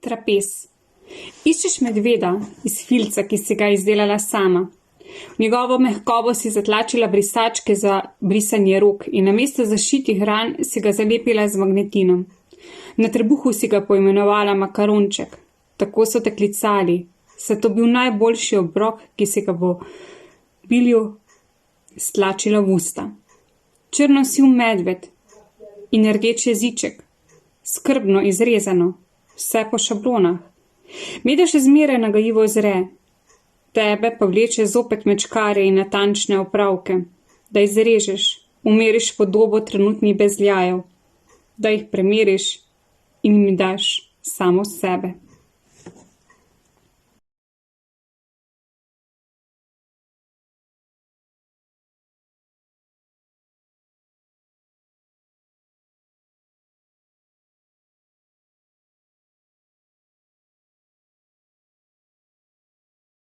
Trapez. Iščeš medveda iz filca, ki si ga izdelala sama. V njegovo mehkobo si zatlačila brisačke za brisanje rok in namesto zašitih ran si ga zalepila z magnetinom. Na trebuhu si ga poimenovala makaronček. Tako so te klicali, saj to bil najboljši obrok, ki si ga v obilju stlačila v usta. Črnosiv medved in rdeč jeziček, skrbno izrezano, vse po šablonah. Meda še zmeraj nagajivo zre, tebe pa vleče zopet mečkare in natančne opravke, da izrežeš, umeriš podobo trenutnih bezljajev, da jih premeriš in mi daš samo sebe.